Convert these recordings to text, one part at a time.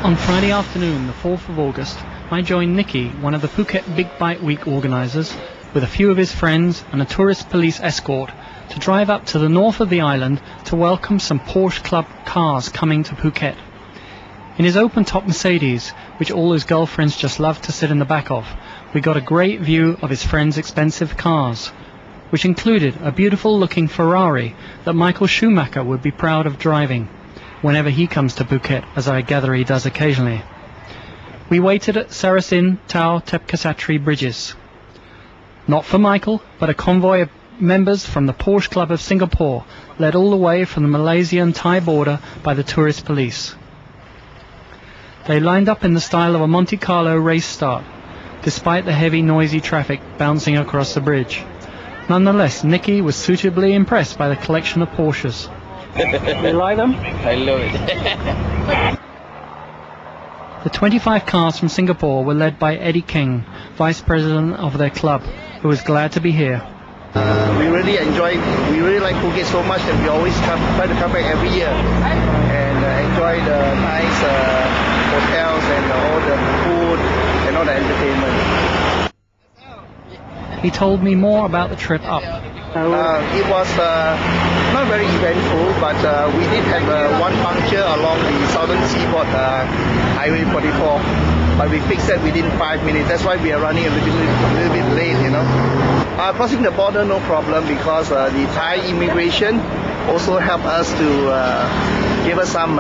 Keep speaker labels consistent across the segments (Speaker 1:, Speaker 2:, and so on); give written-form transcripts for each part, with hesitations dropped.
Speaker 1: On Friday afternoon, the 4th of August, I joined Nicky, one of the Phuket Big Bike Week organisers, with a few of his friends and a tourist police escort to drive up to the north of the island to welcome some Porsche Club cars coming to Phuket. In his open-top Mercedes, which all his girlfriends just love to sit in the back of, we got a great view of his friends' expensive cars, which included a beautiful-looking Ferrari that Michael Schumacher would be proud of driving whenever he comes to Phuket, as I gather he does occasionally. We waited at Sarasin, Tau, Tepkasatri bridges. Not for Michael, but a convoy of members from the Porsche Club of Singapore, led all the way from the Malaysian-Thai border by the tourist police. They lined up in the style of a Monte Carlo race start, despite the heavy noisy traffic bouncing across the bridge. Nonetheless, Nicky was suitably impressed by the collection of Porsches. You like them?
Speaker 2: I love it.
Speaker 1: The 25 cars from Singapore were led by Eddie King, vice president of their club, who was glad to be here.
Speaker 3: We really like Phuket so much that we always try to come back every year and enjoy the nice hotels and all the food and all the entertainment.
Speaker 1: He told me more about the trip up.
Speaker 3: It was not very eventful, but we did have one puncture along the southern seaboard, Highway 44. But we fixed that within 5 minutes. That's why we are running a little bit late, you know. Crossing the border, no problem, because the Thai immigration also helped us to give us some,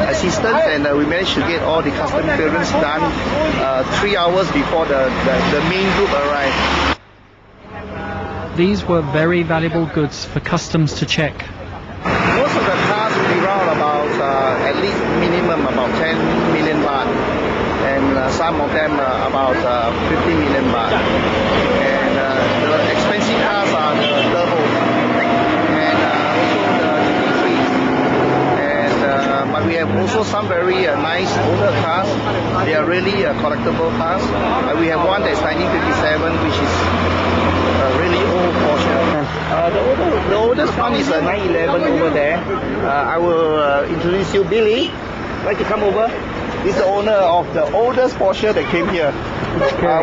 Speaker 3: assistance, and we managed to get all the custom clearance done 3 hours before the main group arrived.
Speaker 1: These were very valuable goods for customs to check.
Speaker 3: Most of the cars will be around about at least minimum about 10 million baht, and some of them about 50 million baht. And the expensive cars are the Turbo and also the GT3s. And but we have also some very nice older cars. They are really collectible cars. We have one that's 1957, which is really old Porsche. The oldest one is a 911 over there. I will introduce you, Billy. Like to come over? He's the owner of the oldest Porsche that came here.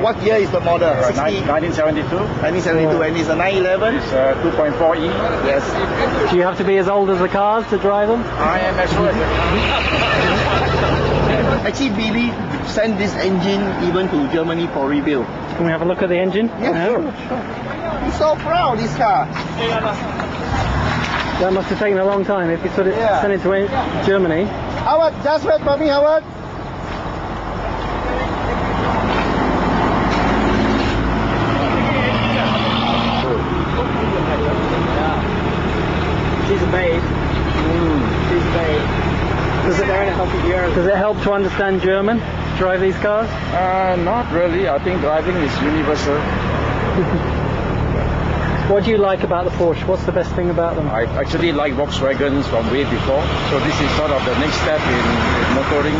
Speaker 3: What year is the model?
Speaker 2: 1972.
Speaker 3: 1972, and it's a 911.
Speaker 2: It's 2.4E.
Speaker 3: Yes.
Speaker 1: Do you have to be as old as the cars to drive them?
Speaker 2: I am as well.
Speaker 3: Actually, Billy sent this engine even to Germany for rebuild.
Speaker 1: Can we have a look at the engine?
Speaker 3: Yeah, sure. He's so proud, this car.
Speaker 1: That must have taken a long time if you sent it to Germany.
Speaker 3: Howard, just wait for me, Howard.
Speaker 2: She's a babe. She's a babe. Does it help to understand German, to drive these cars?
Speaker 4: Not really. I think driving is universal.
Speaker 1: What do you like about the Porsche? What's the best thing about them?
Speaker 4: I actually like Volkswagens from way before, so this is sort of the next step in motoring.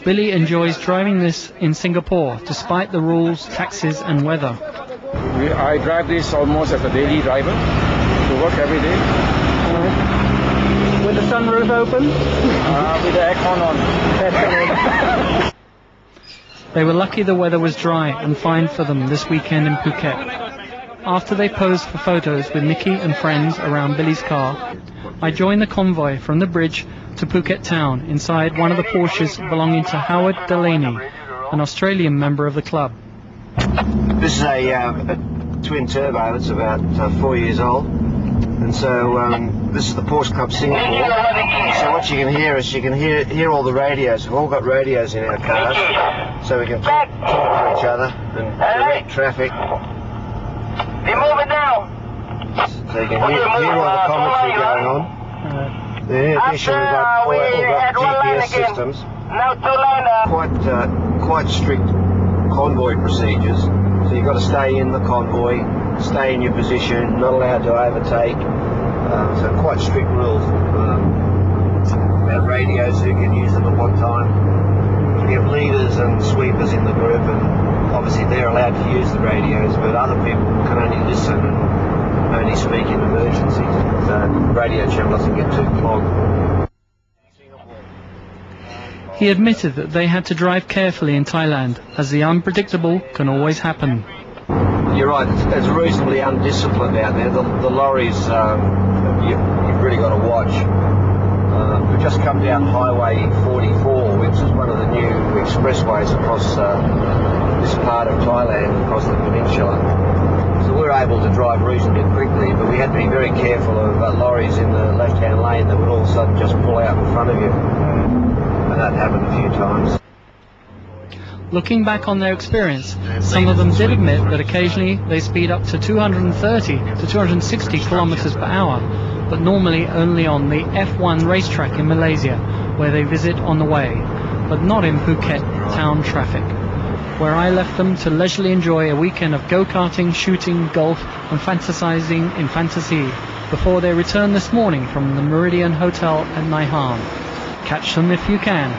Speaker 1: Billy enjoys driving this in Singapore, despite the rules, taxes and weather.
Speaker 4: I drive this almost as a daily driver to work every day.
Speaker 1: With the sunroof open?
Speaker 4: With the aircon on.
Speaker 1: They were lucky the weather was dry and fine for them this weekend in Phuket. After they posed for photos with Nicky and friends around Billy's car, I joined the convoy from the bridge to Phuket town inside one of the Porsches belonging to Howard Delaney, an Australian member of the club.
Speaker 5: This is a twin turbo. It's about 4 years old, and so this is the Porsche Club Singapore. So what you can hear is hear all the radios. We've all got radios in our cars, so we can talk to each other and direct traffic.
Speaker 6: Be moving now.
Speaker 5: So you can hear all the commentary going on. In addition, we've got GPS systems.
Speaker 6: Now two-liner.
Speaker 5: Quite strict convoy procedures. So you've got to stay in the convoy, stay in your position, not allowed to overtake. So quite strict rules about radios, who can use them at what time. We have leaders and sweepers in the group, and obviously they're allowed to use the radios, but other people can only listen and only speak in emergencies. So the radio channel doesn't get too clogged.
Speaker 1: He admitted that they had to drive carefully in Thailand, as the unpredictable can always happen.
Speaker 5: You're right, it's reasonably undisciplined out there. The lorries, you've really got to watch. We've just come down Highway 44, which is one of the new expressways across this part of Thailand, across the peninsula. So we're able to drive reasonably quickly, but we had to be very careful of lorries in the left-hand lane that would all of a sudden just pull out in front of you. And that happened a few times.
Speaker 1: Looking back on their experience, some of them did admit that occasionally they speed up to 230 to 260 kilometers per hour, but normally only on the F1 racetrack in Malaysia, where they visit on the way, but not in Phuket town traffic, where I left them to leisurely enjoy a weekend of go-karting, shooting, golf and fantasizing in fantasy before they return this morning from the Meridian Hotel at Nai Han. Catch them if you can.